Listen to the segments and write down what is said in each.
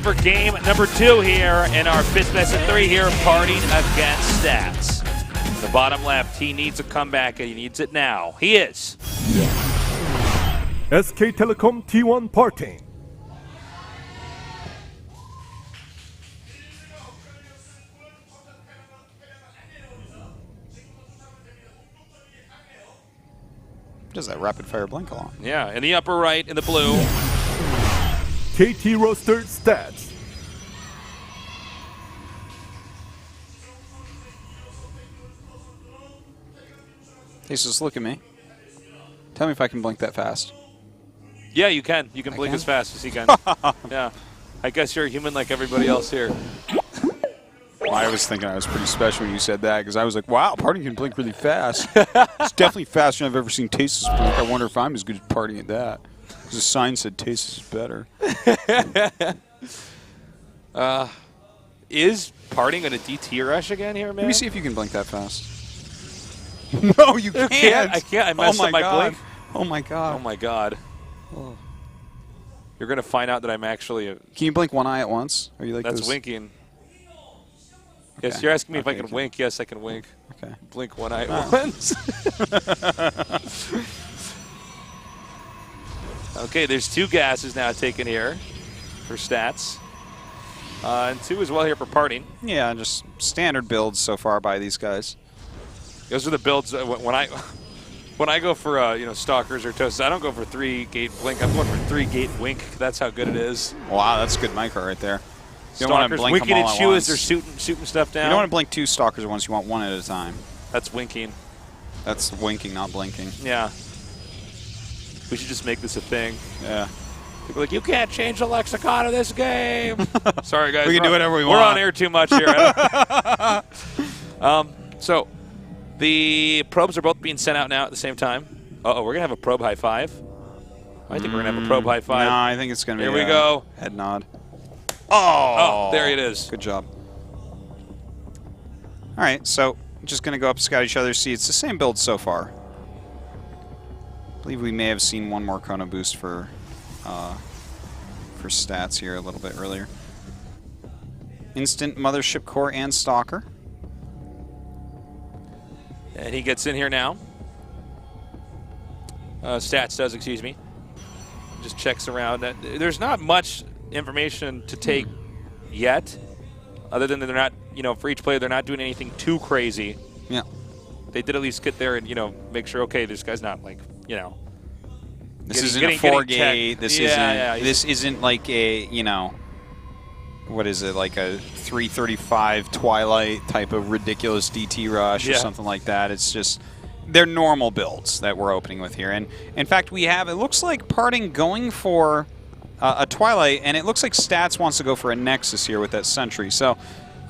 for game number 2 here in our 5th best of 3 here, partying against Stats. The bottom left, he needs a comeback and he needs it now. He is. SK Telecom T1 partying. Does that rapid fire blink along? Yeah, in the upper right, in the blue. KT roster Stats. Jesus, look at me. Tell me if I can blink that fast. Yeah, you can. You can blink as fast as he can. Yeah. I guess you're a human like everybody else here. Well, I was thinking I was pretty special when you said that, because I was like, wow, Party can blink really fast. It's definitely faster than I've ever seen Tasteless blink. I wonder if I'm as good at Party at that. Because the sign said Tasteless is better. Is Parting going to DT rush again here, man? Let me see if you can blink that fast. No, you can't. I can't. I messed up my blink. Oh, my God. Oh, my God. Oh. You're going to find out that I'm actually a... Can you blink one eye at once? Are you like That's those? winking. Okay. Yes, you're asking me if I can wink. Yes, I can wink. Okay. Blink one eye at once. Okay, there's 2 gases now taken here for Stats. And 2 as well here for Parting. Yeah, just standard builds so far by these guys. Those are the builds when I go for Stalkers or Toasts. I don't go for 3-gate blink. I'm going for 3-gate wink. That's how good it is. Wow, that's good micro right there. You Stalkers don't want to blink winking them all at at you once. as they're shooting stuff down. You don't want to blink 2 Stalkers at once. You want one at a time. That's winking. That's winking, not blinking. Yeah. We should just make this a thing. Yeah. People are like, you can't change the lexicon of this game. Sorry, guys. We can do whatever we want. We're on air too much here. So the probes are both being sent out now at the same time. Uh-oh, we're going to have a probe high five. I think we're going to have a probe high five. No, I think it's going to be Here we go. Head nod. Oh, there it is. Good job. All right, so just going to go up, scout each other, see. It's the same build so far. I believe we may have seen one more Chrono Boost for Stats here a little bit earlier. Instant Mothership Core and Stalker. And he gets in here now. Stats does, excuse me. Just checks around. There's not much information to take yet, other than that they're not, for each player, they're not doing anything too crazy. Yeah. They did at least get there and, make sure, okay, this guy's not like, This isn't a 4-gate. This isn't like a, what is it, like a 335 Twilight type of ridiculous DT rush or something like that. It's just, they're normal builds that we're opening with here. And in fact, we have, it looks like Parting going for a Twilight, and it looks like Stats wants to go for a Nexus here with that Sentry. So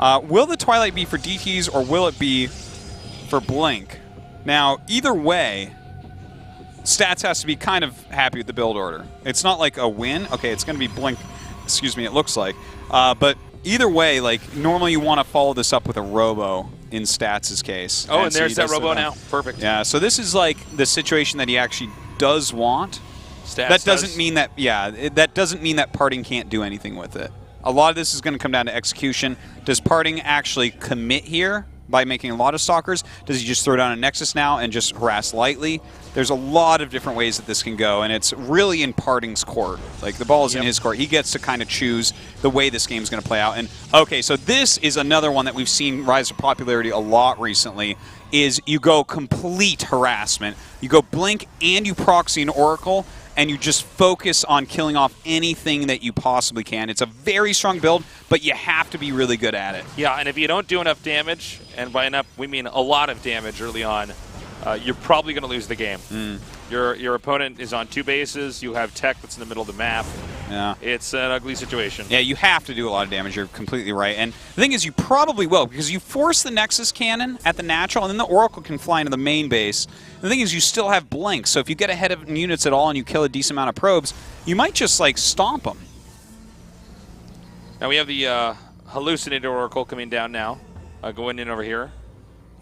will the Twilight be for DTs or will it be for Blink? Now, either way, Stats has to be kind of happy with the build order. It's not like a win. Okay, it's going to be Blink, excuse me, it looks like. But either way, like, normally you want to follow this up with a Robo in Stats' case. Oh, and there's that Robo now. Perfect. Yeah, so this is like the situation that he actually does want. Stats that doesn't mean that, that doesn't mean that Parting can't do anything with it. A lot of this is going to come down to execution. Does Parting actually commit here by making a lot of Stalkers? Does he just throw down a Nexus now and just harass lightly? There's a lot of different ways that this can go, and it's really in Parting's court. Like, the ball is in his court. He gets to kind of choose the way this game's going to play out. And, okay, so this is another one that we've seen rise to popularity a lot recently, is you go complete harassment. You go Blink and you proxy an Oracle, and you just focus on killing off anything that you possibly can. It's a very strong build, but you have to be really good at it. Yeah, and if you don't do enough damage, and by enough we mean a lot of damage early on, you're probably going to lose the game. Your opponent is on 2 bases. You have tech that's in the middle of the map. Yeah. It's an ugly situation. Yeah, you have to do a lot of damage. You're completely right. And the thing is, you probably will, because you force the Nexus cannon at the natural, and then the Oracle can fly into the main base. The thing is, you still have Blink, so if you get ahead of units at all and you kill a decent amount of probes, you might just, like, stomp them. Now we have the hallucinated Oracle coming down now. Going in over here.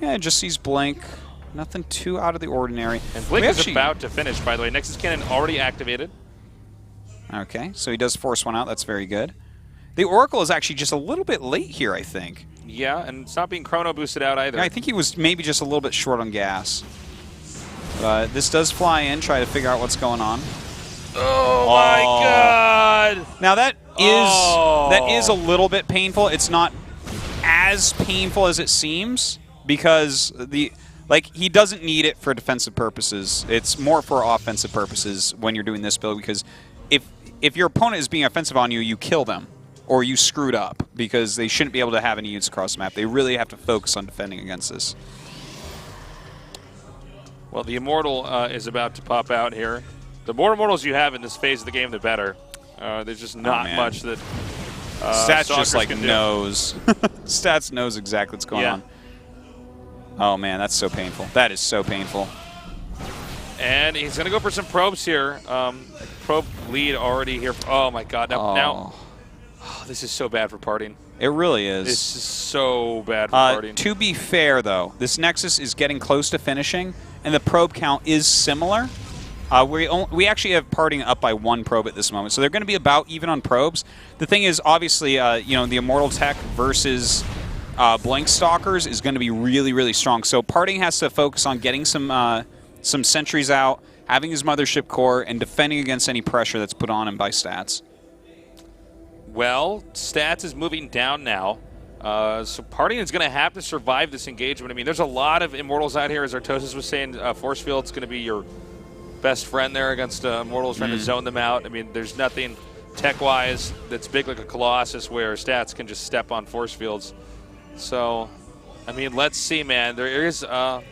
Yeah, it just sees Blink. Nothing too out of the ordinary. And Blink is about to finish, by the way. Nexus Cannon already activated. Okay, so he does force one out. That's very good. The Oracle is actually just a little bit late here, I think. Yeah, and it's not being chrono boosted out either. Yeah, I think he was maybe just a little bit short on gas. But this does fly in, try to figure out what's going on. Oh my God! Now that is a little bit painful. It's not as painful as it seems because he doesn't need it for defensive purposes. It's more for offensive purposes when you're doing this build because if your opponent is being offensive on you, you kill them or you screwed up because they shouldn't be able to have any units across the map. They really have to focus on defending against this. Well, the Immortal is about to pop out here. The more Immortals you have in this phase of the game, the better. There's just not much that Stats just like knows. Stats knows exactly what's going on. Oh man, that's so painful. That is so painful. And he's going to go for some probes here. Probe lead already here. Oh my God! Now this is so bad for partying. It really is. This is so bad for partying. To be fair, though, this Nexus is getting close to finishing, and the probe count is similar. We actually have partying up by 1 probe at this moment, so they're going to be about even on probes. The thing is, obviously, the Immortal Tech versus Blink Stalkers is going to be really, really strong. So partying has to focus on getting some sentries out, having his mothership core, and defending against any pressure that's put on him by Stats. Well, Stats is moving down now. So Partying is going to have to survive this engagement. I mean, there's a lot of Immortals out here. As Artosis was saying, Force Field's going to be your best friend there against Immortals, trying to zone them out. I mean, there's nothing tech-wise that's big like a Colossus where Stats can just step on Force Fields. So, I mean, let's see, man. There is, for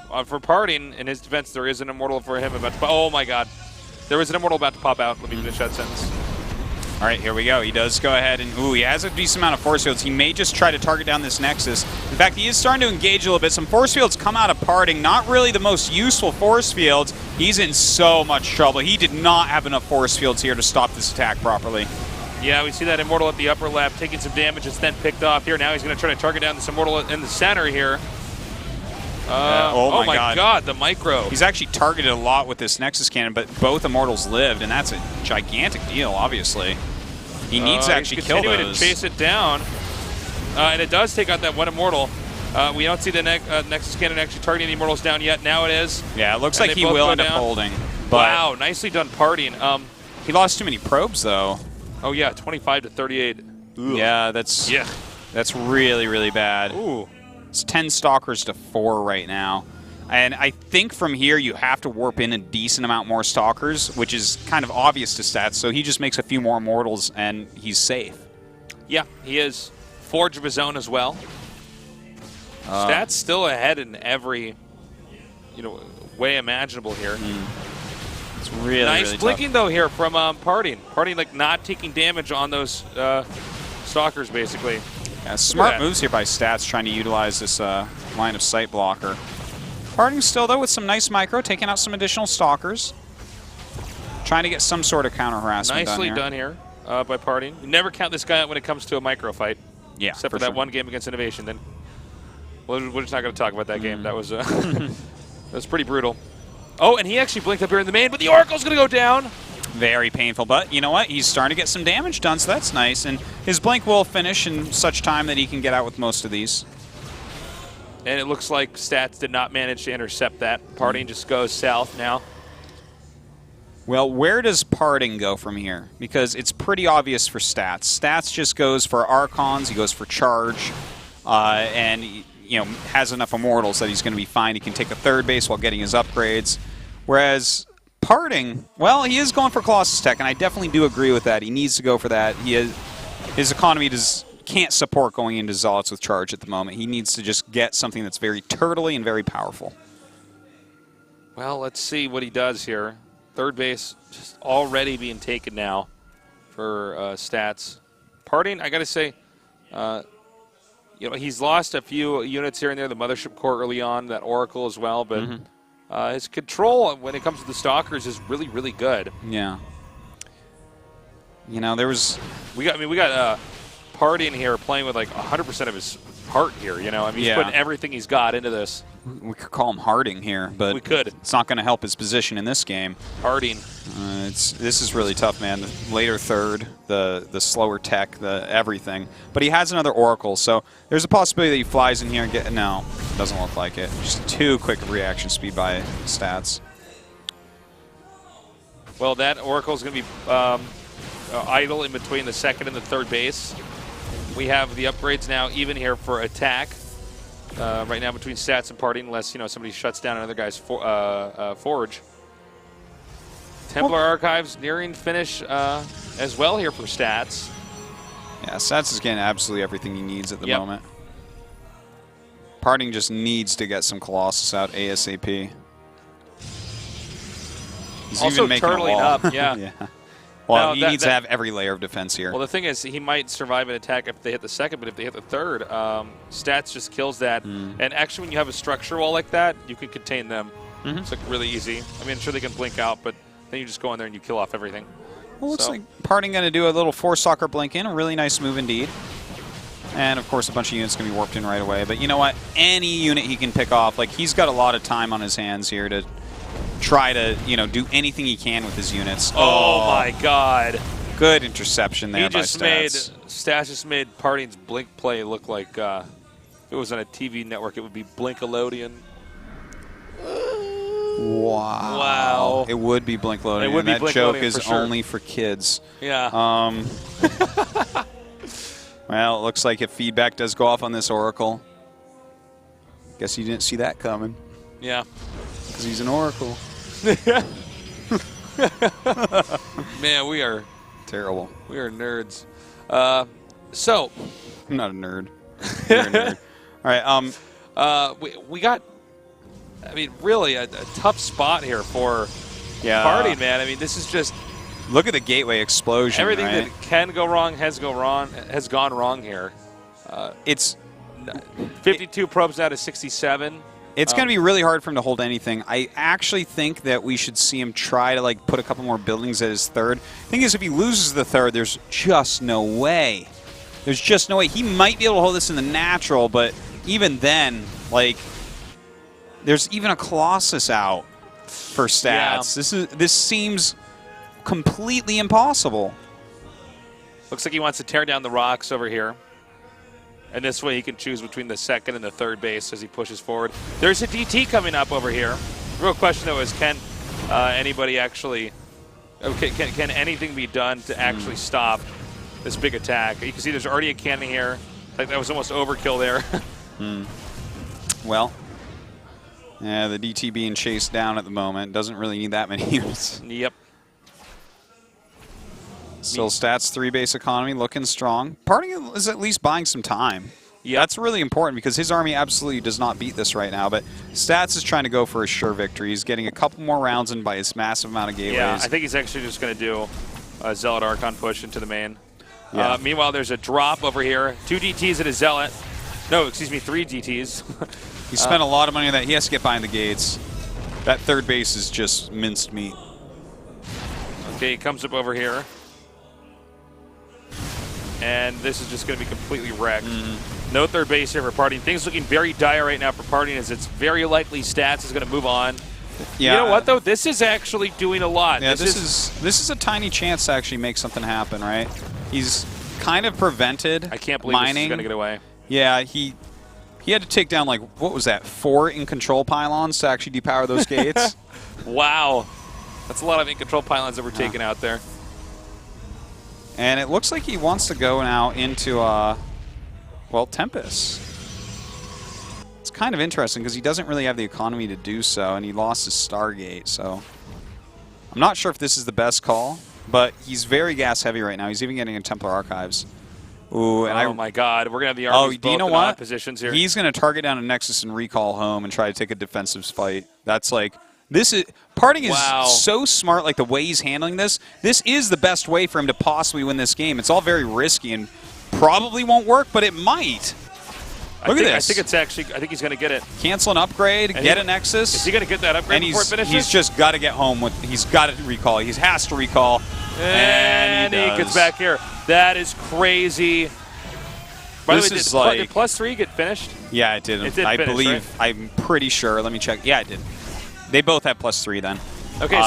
Partying, in his defense, there is an Immortal for him about to pop. Oh, my God. There is an Immortal about to pop out. Let me finish that sentence. All right, here we go. He does go ahead and, he has a decent amount of force fields. He may just try to target down this Nexus. In fact, he is starting to engage a little bit. Some force fields come out of Parting. Not really the most useful force fields. He's in so much trouble. He did not have enough force fields here to stop this attack properly. Yeah, we see that Immortal at the upper left taking some damage. It's then picked off here. Now he's going to try to target down this Immortal in the center here. Oh my God, the micro. He's actually targeted a lot with this Nexus cannon, but both Immortals lived, and that's a gigantic deal, obviously. He needs to actually kill those. He's continuing to chase it down, and it does take out that one Immortal. We don't see the Nexus cannon actually targeting the Immortals down yet. Now it is. Yeah, it looks like he will end up holding. But wow, nicely done Partying. He lost too many probes, though. Oh, yeah, 25 to 38. Ooh. Yeah, that's really, really bad. Ooh. It's 10 Stalkers to 4 right now. And I think from here you have to warp in a decent amount more Stalkers, which is kind of obvious to Stats. So he just makes a few more Immortals and he's safe. Yeah, he is. Forge of his own as well. Stats still ahead in every way imaginable here. It's really nice blinking though here from Partying. Partying like not taking damage on those Stalkers basically. Yeah, smart moves here by Stats trying to utilize this line of sight blocker. Partying still, though, with some nice micro, taking out some additional Stalkers. Trying to get some sort of counter-harassment Nicely done here by Partying. You never count this guy out when it comes to a micro fight. Yeah, except for that one game against Innovation. Then we're just not going to talk about that game. That was that was pretty brutal. Oh, and he actually blinked up here in the main, but the Oracle's going to go down. Very painful, but you know what? He's starting to get some damage done, so that's nice. And his blink will finish in such time that he can get out with most of these. And it looks like Stats did not manage to intercept that. Partying just goes south now. Well, where does Parting go from here? Because it's pretty obvious for Stats. Stats just goes for Archons, he goes for Charge, and has enough Immortals that he's going to be fine. He can take a third base while getting his upgrades. Whereas Parting, well, he is going for Colossus Tech, and I definitely do agree with that. He needs to go for that. His economy can't support going into Zealots with Charge at the moment. He needs to just get something that's very turtley and very powerful. Well, let's see what he does here. Third base just already being taken now for Stats. Partying, I got to say, he's lost a few units here and there. The Mothership Core early on, that Oracle as well, but his control when it comes to the Stalkers is really, really good. Yeah. We got Partying here playing with like 100% of his heart here. You know, I mean, he's putting everything he's got into this. We could call him Harding here, but we could. It's not going to help his position in this game. Harding. This is really tough, man. The later third, the slower tech, the everything. But he has another Oracle, so there's a possibility that he flies in here and get. No, doesn't look like it. Just too quick of reaction speed by Stats. Well, that Oracle is going to be idle in between the second and the third base. We have the upgrades now even here for attack. Right now between Stats and Parting, unless somebody shuts down another guy's forge. Templar Archives nearing finish as well here for Stats. Yeah, Stats is getting absolutely everything he needs at the moment. Parting just needs to get some Colossus out ASAP. He's also even making turtling a wall. up, yeah. Well, he needs to have every layer of defense here. Well, the thing is, he might survive an attack if they hit the second, but if they hit the third, Stats just kills that. And actually, when you have a structure wall like that, you can contain them. It's like really easy. I mean, sure they can blink out, but then you just go in there and you kill off everything. Well, looks like Parting going to do a little Force Stalker blink in, a really nice move indeed. And of course, a bunch of units going to be warped in right away. But you know what? Any unit he can pick off, like he's got a lot of time on his hands here to try to, do anything he can with his units. Oh my God. Good interception there by Stats. Stats just made Parting's blink play look like if it was on a TV network, it would be Blinkalodian. Wow. It would be Blinkalodian. It would be that Blinkalodian joke is for sure. only for kids. Yeah. Well, it looks like if feedback does go off on this Oracle, guess you didn't see that coming. Yeah. Because he's an Oracle. Man, we are terrible. We are nerds. So I'm not a nerd. You're a nerd. All right. We got. I mean, really a tough spot here for Parting, man. I mean, this is just. Look at the gateway explosion. Everything that can go wrong has gone wrong here. It's 52 probes out of 67. It's going to be really hard for him to hold anything. I actually think that we should see him try to put a couple more buildings at his third. Thing is, if he loses the third, there's just no way. There's just no way. He might be able to hold this in the natural, but even then, there's even a Colossus out for Stats. Yeah. This seems completely impossible. Looks like he wants to tear down the rocks over here. And this way he can choose between the second and the third base as he pushes forward. There's a DT coming up over here. The real question, though, is can anybody actually... Can anything be done to actually stop this big attack? You can see there's already a cannon here. Like that was almost overkill there. Well, yeah, the DT being chased down at the moment. Doesn't really need that many units. Yep. Still Stats 3 base economy looking strong. Parting is at least buying some time. Yeah, that's really important because his army absolutely does not beat this right now. But Stats is trying to go for a sure victory. He's getting a couple more rounds in by his massive amount of gateways. Yeah, I think he's actually just going to do a Zealot Archon push into the main. Yeah. Meanwhile, there's a drop over here. 2 DTs at a Zealot. No, excuse me, 3 DTs. He spent a lot of money on that. He has to get behind the gates. That third base is just minced meat. Okay, he comes up over here. And this is just going to be completely wrecked. No third base here for Parting. Things looking very dire right now for Parting as it's very likely Stats is going to move on. Yeah. You know what, though? This is actually doing a lot. Yeah, this is a tiny chance to actually make something happen, right? He's kind of prevented I can't believe mining. This is going to get away. Yeah, he had to take down, what was that, 4 in-control pylons to actually depower those gates? Wow. That's a lot of in-control pylons that were taken out there. And it looks like he wants to go now into, Tempest. It's kind of interesting because he doesn't really have the economy to do so, and he lost his Stargate, so... I'm not sure if this is the best call, but he's very gas-heavy right now. He's even getting in Templar Archives. Ooh, and oh, my God. We're going to have the armies both in odd positions here. He's going to target down a Nexus and recall home and try to take a defensive fight. That's this is... Parting is so smart, the way he's handling this. This is the best way for him to possibly win this game. It's all very risky and probably won't work, but it might. Look at this. I think he's going to get it. Cancel an upgrade, get a Nexus. Is he going to get that upgrade before it finishes? He's just got to get home with. He's got to recall. He has to recall. And he gets back here. That is crazy. By the way, did +3 get finished? Yeah, it did. I believe. Right? I'm pretty sure. Let me check. Yeah, it did. They both have +3 then. Okay,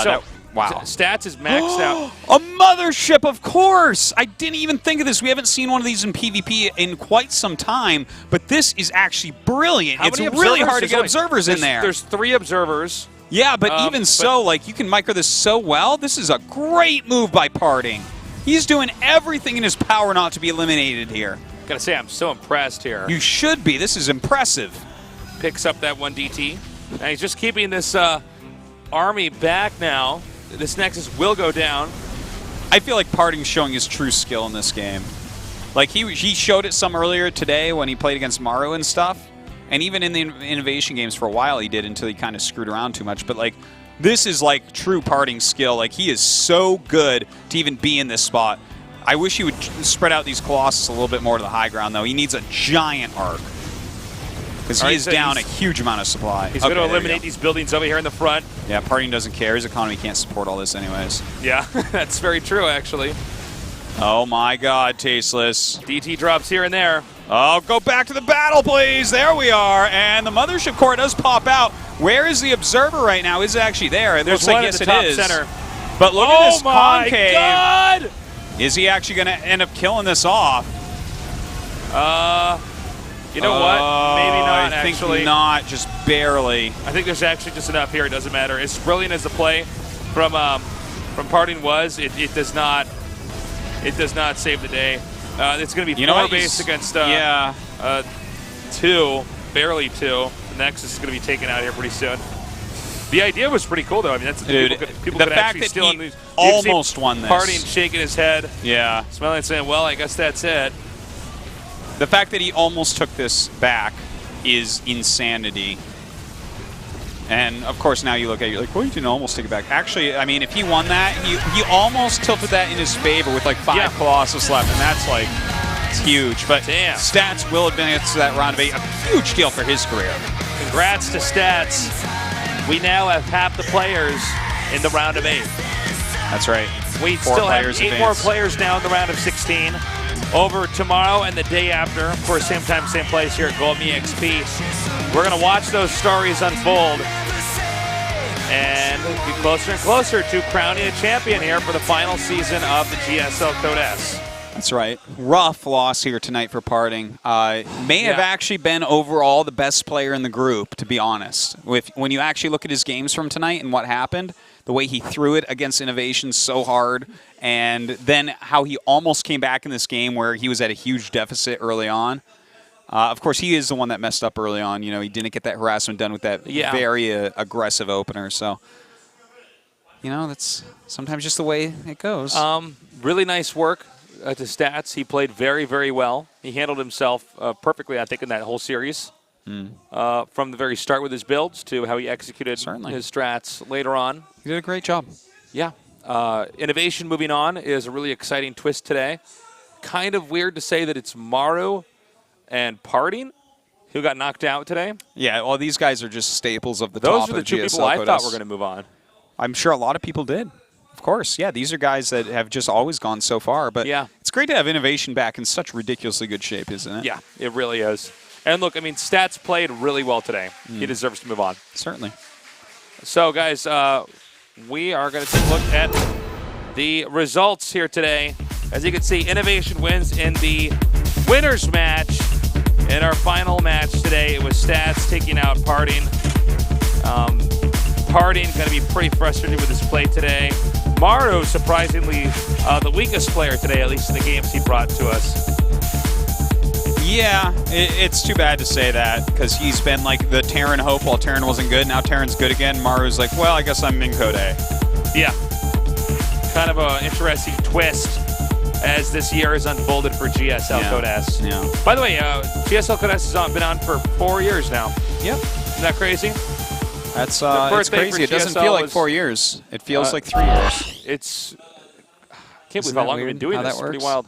wow. Stats is maxed out. A mothership, of course! I didn't even think of this. We haven't seen one of these in PvP in quite some time, but this is actually brilliant. It's really hard to get observers in there. There's 3 observers. Yeah, but even so, like, you can micro this so well. This is a great move by Parting. He's doing everything in his power not to be eliminated here. Gotta say, I'm so impressed here. You should be. This is impressive. Picks up that 1 DT. And he's just keeping this army back now. This Nexus will go down. I feel like Parting's showing his true skill in this game. Like, he showed it some earlier today when he played against Maru and stuff. And even in the Innovation games for a while he did until he kind of screwed around too much. But, like, this is, like, true Parting skill. Like, he is so good to even be in this spot. I wish he would spread out these Colossus a little bit more to the high ground, though. He needs a giant arc. Because he is down a huge amount of supply. He's going to eliminate these buildings over here in the front. Yeah, Parting doesn't care. His economy can't support all this anyways. Yeah, that's very true, actually. Oh, my God, Tasteless. DT drops here and there. Oh, go back to the battle, please. There we are. And the Mothership Core does pop out. Where is the Observer right now? Is it actually there? It looks like, yes, it is. Center. But look at this concave. God! Is he actually going to end up killing this off? You know what? Maybe not, actually. I think not, just barely. I think there's actually just enough here. It doesn't matter. As brilliant as the play from Parting was, it does not save the day. It's going to be 4 base against 2, barely 2. The Nexus is going to be taken out here pretty soon. The idea was pretty cool, though. I mean, that's people could actually steal on these. Almost won this. Parting shaking his head. Yeah. Smiling and saying, well, I guess that's it. The fact that he almost took this back is insanity. And, of course, now you look at it, you're like, well, you didn't almost take it back. Actually, I mean, if he won that, he almost tilted that in his favor with, like, 5 Colossus left, and that's, like, it's huge. But Stats will advance to that round of 8. A huge deal for his career. Congrats to Stats. We now have half the players in the round of 8. That's right. We still have 8 more players now in the round of 16. Over tomorrow and the day after, of course, same time, same place here at GOMTV. We're going to watch those stories unfold and get closer and closer to crowning a champion here for the final season of the GSL Code S. That's right. Rough loss here tonight for Parting. May have actually been overall the best player in the group, to be honest. When you actually look at his games from tonight and what happened, the way he threw it against Innovation so hard, and then how he almost came back in this game where he was at a huge deficit early on. Of course, he is the one that messed up early on. You know, he didn't get that harassment done with that very aggressive opener. So, you know, that's sometimes just the way it goes. Really nice work to Stats. He played very, very well. He handled himself perfectly, I think, in that whole series. From the very start with his builds to how he executed his strats later on. He did a great job. Yeah. Innovation moving on is a really exciting twist today. Kind of weird to say that it's Maru and Parting who got knocked out today. Yeah, well, these guys are just staples of the top of the 2 GSL people I thought were going to move on. I'm sure a lot of people did. Of course, yeah, these are guys that have just always gone so far. But it's great to have Innovation back in such ridiculously good shape, isn't it? Yeah, it really is. And look, I mean, Stats played really well today. He deserves to move on. Certainly. So, guys, we are going to take a look at the results here today. As you can see, Innovation wins in the winners match. In our final match today, it was Stats taking out Parting. Parting going to be pretty frustrated with his play today. Maru, surprisingly, the weakest player today, at least in the games he brought to us. Yeah, it's too bad to say that because he's been like the Terran hope while Terran wasn't good. Now Terran's good again. Maru's like, well, I guess I'm in Code A. Yeah. Kind of an interesting twist as this year has unfolded for GSL Code S. Yeah. By the way, GSL Code S has been on for 4 years now. Yep. Isn't that crazy? That's it's crazy. It doesn't feel like 4 years. It feels like 3 years. It's can't believe how long we've been doing this. It's pretty wild.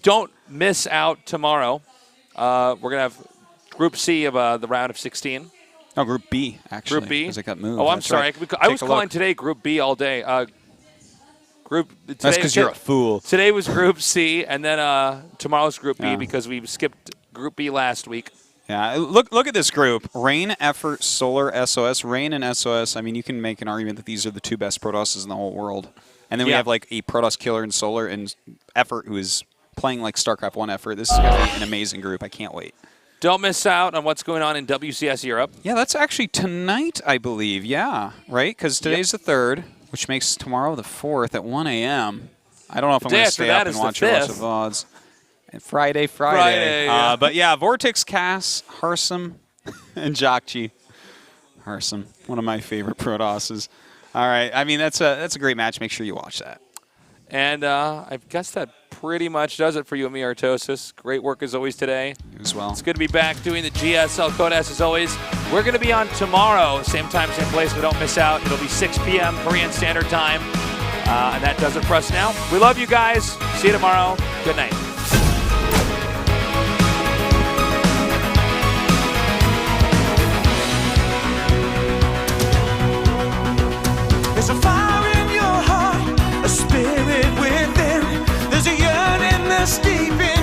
Don't miss out tomorrow. We're going to have Group C of the round of 16. No, Group B, actually. Group B? Because it got moved. Oh, I'm sorry. I was calling today Group B all day. That's because you're a fool. Today was Group C, and then tomorrow's Group B because we skipped Group B last week. Yeah, look at this group. Rain, Effort, Solar, SOS. Rain and SOS, I mean, you can make an argument that these are the 2 best Protosses in the whole world. And then we have like a Protoss killer in Solar and Effort who is playing like StarCraft 1 Effort. This is going to be an amazing group. I can't wait. Don't miss out on what's going on in WCS Europe. Yeah, that's actually tonight, I believe. Yeah, right? Because today's the 3rd, which makes tomorrow the 4th at 1 a.m. I don't know if I'm going to stay up and watch lots of VODs. And Friday. Yeah. But yeah, Vortex, Cass, Harsum, and Jakchi. Harsum, one of my favorite Protosses. All right, I mean, that's a great match. Make sure you watch that. And I guess that pretty much does it for you and me, Artosis. Great work as always today. You as well. It's good to be back doing the GSL Codex as always. We're going to be on tomorrow, same time, same place, but don't miss out. It'll be 6 p.m. Korean Standard Time. And that does it for us now. We love you guys. See you tomorrow. Good night. There's a fire in your heart, a spirit within. There's a yearning that's deep in